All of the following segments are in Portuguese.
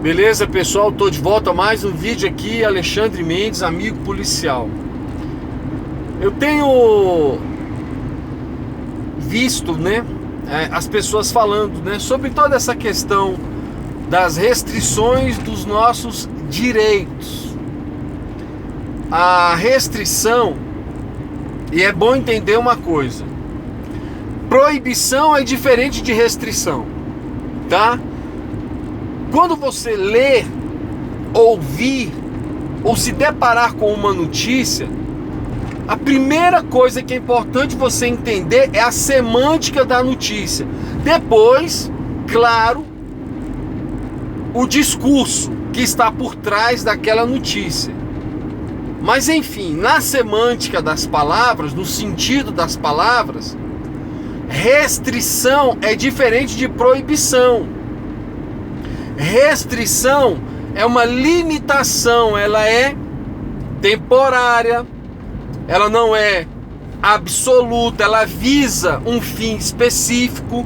Beleza, pessoal? Tô de volta a mais um vídeo aqui, Alexandre Mendes, amigo policial. Eu tenho visto, as pessoas falando, sobre toda essa questão das restrições dos nossos direitos. A restrição, e é bom entender uma coisa: proibição é diferente de restrição, tá? Quando você ler, ouvir ou se deparar com uma notícia, a primeira coisa que é importante você entender é a semântica da notícia. Depois, claro, o discurso que está por trás daquela notícia. Mas enfim, na semântica das palavras, no sentido das palavras, restrição é diferente de proibição. Restrição é uma limitação, ela é temporária, ela não é absoluta, ela visa um fim específico.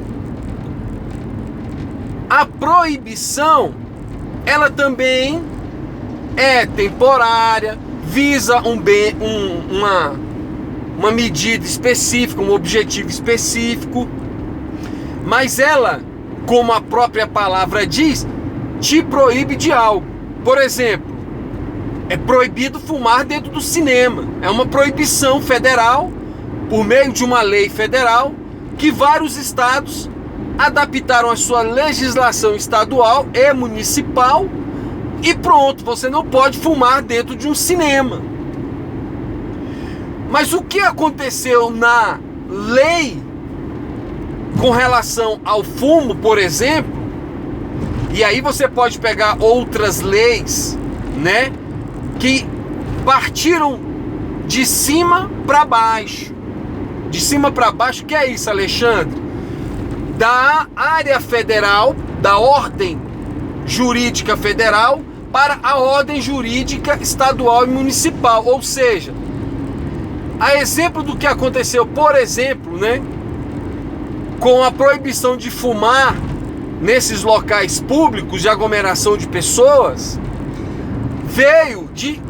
A proibição, ela também é temporária, visa uma medida específica, um objetivo específico, mas ela, como a própria palavra diz, te proíbe de algo. Por exemplo, é proibido fumar dentro do cinema. É uma proibição federal, por meio de uma lei federal, que vários estados adaptaram a sua legislação estadual e municipal, e pronto, você não pode fumar dentro de um cinema. Mas o que aconteceu na lei com relação ao fumo, por exemplo, e aí você pode pegar outras leis, que partiram de cima para baixo. De cima para baixo, que é isso, Alexandre? Da área federal, da ordem jurídica federal, para a ordem jurídica estadual e municipal. Ou seja, a exemplo do que aconteceu, por exemplo, com a proibição de fumar nesses locais públicos de aglomeração de pessoas, veio de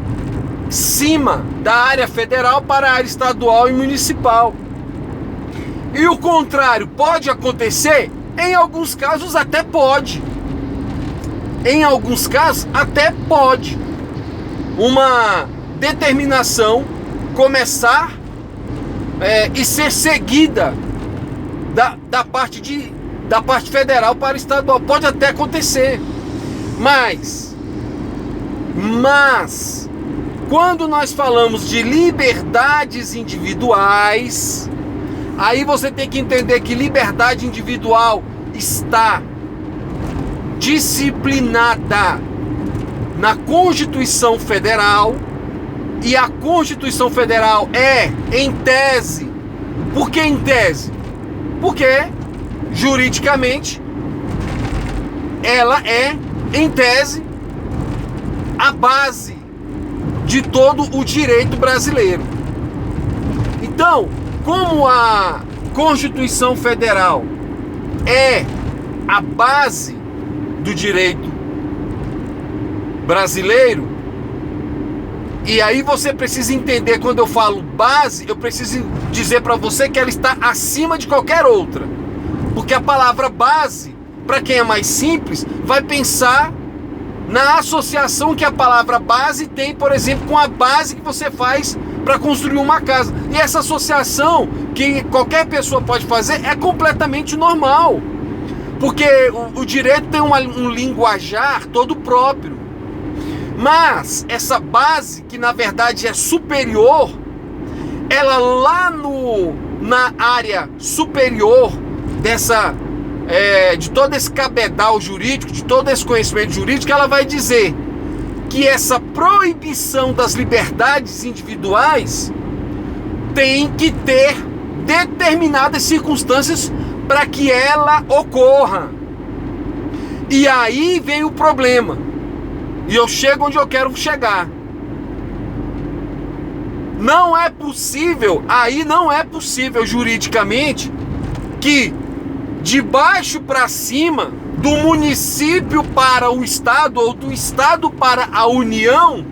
cima da área federal para a área estadual e municipal. E o contrário pode acontecer? Em alguns casos até pode. Em alguns casos até pode uma determinação começar e ser seguida da parte federal para o estadual. Pode até acontecer. Mas quando nós falamos de liberdades individuais, aí você tem que entender que liberdade individual está disciplinada na Constituição Federal, e a Constituição Federal é em tese. Por que em tese? Porque juridicamente ela é em tese a base de todo o direito brasileiro. Então, como a Constituição Federal é a base do direito brasileiro, e aí você precisa entender, quando eu falo base, eu preciso dizer para você que ela está acima de qualquer outra. Porque a palavra base, para quem é mais simples, vai pensar na associação que a palavra base tem, por exemplo, com a base que você faz para construir uma casa. E essa associação que qualquer pessoa pode fazer é completamente normal, porque o direito tem um linguajar todo próprio. Mas essa base, que na verdade é superior, ela lá na área superior de todo esse cabedal jurídico, de todo esse conhecimento jurídico, ela vai dizer que essa proibição das liberdades individuais tem que ter determinadas circunstâncias para que ela ocorra. E aí vem o problema, e eu chego onde eu quero chegar. Não é possível juridicamente que de baixo para cima do município para o estado ou do estado para a União,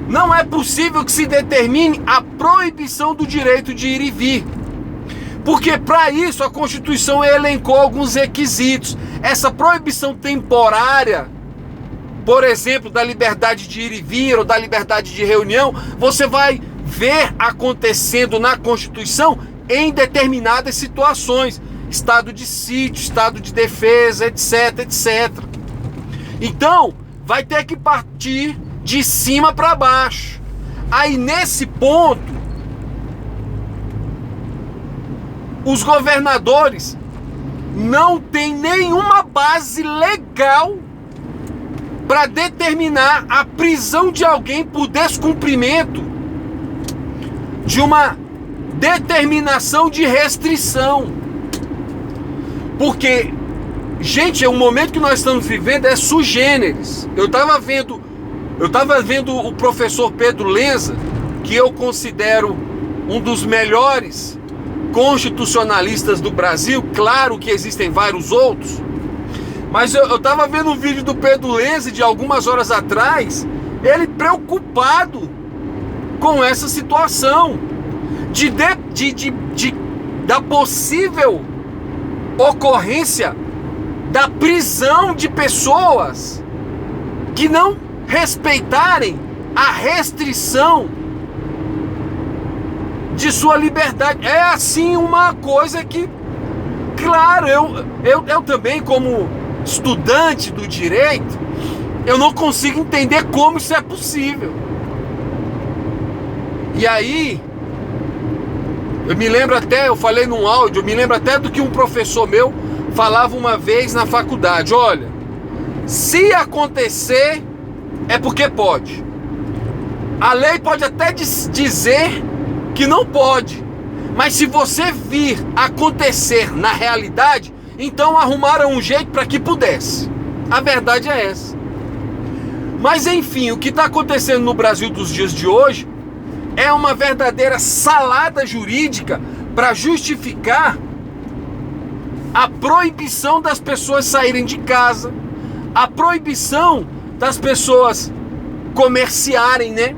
não é possível que se determine a proibição do direito de ir e vir. Porque para isso a Constituição elencou alguns requisitos. Essa proibição temporária, por exemplo, da liberdade de ir e vir ou da liberdade de reunião, você vai ver acontecendo na Constituição em determinadas situações. Estado de sítio, estado de defesa, etc, etc. Então, vai ter que partir de cima para baixo. Aí, nesse ponto, os governadores não têm nenhuma base legal para determinar a prisão de alguém por descumprimento de uma determinação de restrição. Porque, gente, o momento que nós estamos vivendo é sui generis. Eu estava vendo o professor Pedro Lenza, que eu considero um dos melhores constitucionalistas do Brasil. Claro que existem vários outros, mas eu estava vendo um vídeo do Pedro Lenza de algumas horas atrás, ele preocupado com essa situação da possível ocorrência da prisão de pessoas que não respeitarem a restrição de sua liberdade. É assim uma coisa que, claro, eu também, como estudante do direito, eu não consigo entender como isso é possível. E aí, eu falei num áudio, eu me lembro até do que um professor meu falava uma vez na faculdade: olha, se acontecer, é porque pode. A lei pode até dizer que não pode, mas se você vir acontecer na realidade, então arrumaram um jeito para que pudesse. A verdade é essa. Mas enfim, o que está acontecendo no Brasil dos dias de hoje é uma verdadeira salada jurídica para justificar a proibição das pessoas saírem de casa, a proibição das pessoas comerciarem, né?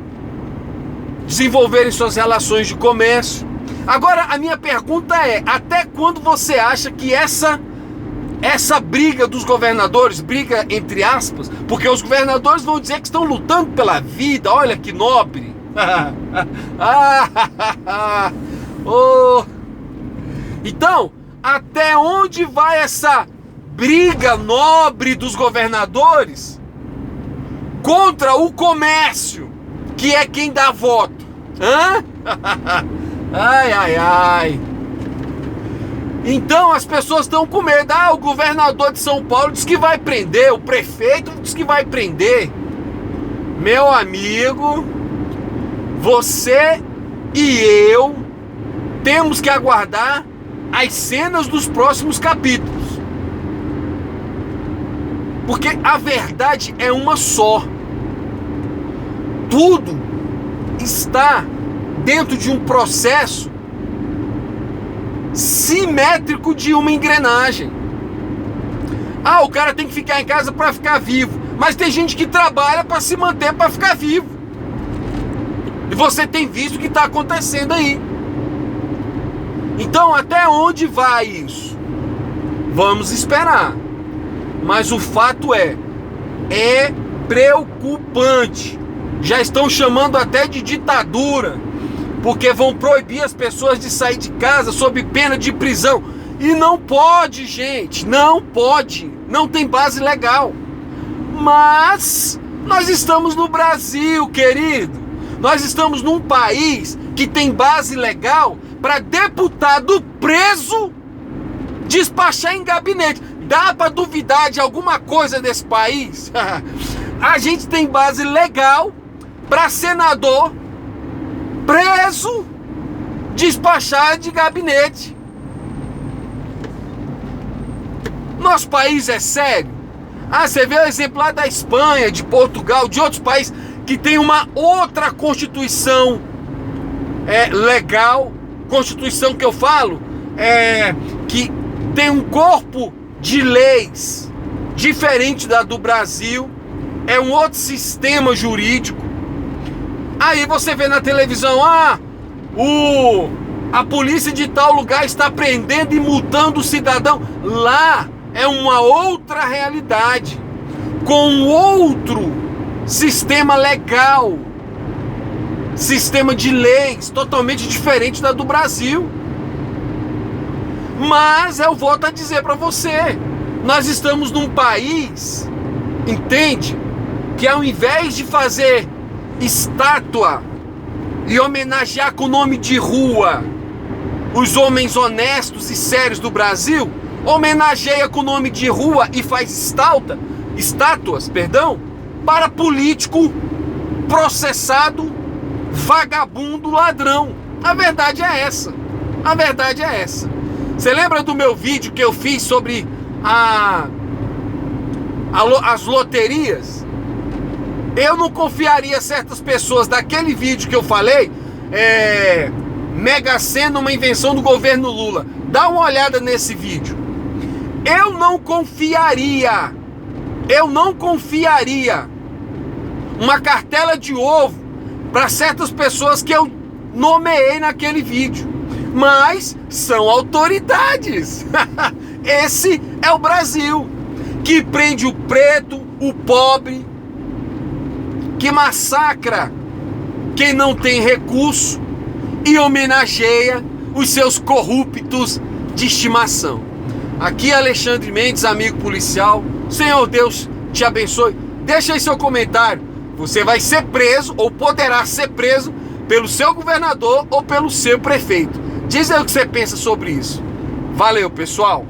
Desenvolverem suas relações de comércio. Agora, a minha pergunta é: até quando você acha que essa briga dos governadores, briga entre aspas, porque os governadores vão dizer que estão lutando pela vida, olha que nobre. Oh. Então, até onde vai essa briga nobre dos governadores contra o comércio, que é quem dá voto? Hã? Ai, ai, ai. Então as pessoas estão com medo. O governador de São Paulo diz que vai prender, o prefeito diz que vai prender. Meu amigo, você e eu temos que aguardar as cenas dos próximos capítulos. Porque a verdade é uma só. Tudo está dentro de um processo simétrico de uma engrenagem. O cara tem que ficar em casa para ficar vivo, mas tem gente que trabalha para se manter, para ficar vivo. E você tem visto o que está acontecendo aí. Então, até onde vai isso? Vamos esperar. Mas o fato é preocupante. Já estão chamando até de ditadura, porque vão proibir as pessoas de sair de casa sob pena de prisão. E não pode, gente, não pode, não tem base legal. Mas nós estamos no Brasil, querido. Nós estamos num país que tem base legal para deputado preso despachar em gabinete. Dá para duvidar de alguma coisa desse país? A gente tem base legal para senador preso despachar de gabinete. Nosso país é sério? Você vê o exemplo lá da Espanha, de Portugal, de outros países que tem uma outra constituição legal. Constituição que eu falo que tem um corpo de leis diferente da do Brasil, é um outro sistema jurídico. Aí você vê na televisão, a polícia de tal lugar está prendendo e multando o cidadão. Lá é uma outra realidade, com outro sistema legal, sistema de leis totalmente diferente da do Brasil. Mas eu volto a dizer para você, nós estamos num país, entende? Que ao invés de fazer estátua e homenagear com nome de rua os homens honestos e sérios do Brasil, homenageia com nome de rua e faz estátuas para político processado, vagabundo, ladrão. A verdade é essa. A verdade é essa. Você lembra do meu vídeo que eu fiz sobre as loterias? Eu não confiaria certas pessoas daquele vídeo que eu falei, Mega Sena, uma invenção do governo Lula. Dá uma olhada nesse vídeo. Eu não confiaria uma cartela de ovo para certas pessoas que eu nomeei naquele vídeo. Mas são autoridades. Esse é o Brasil, que prende o preto, o pobre, que massacra quem não tem recurso e homenageia os seus corruptos de estimação. Aqui é Alexandre Mendes, amigo policial. Senhor Deus te abençoe. Deixa aí seu comentário. Você vai ser preso ou poderá ser preso pelo seu governador ou pelo seu prefeito. Diz aí o que você pensa sobre isso. Valeu, pessoal.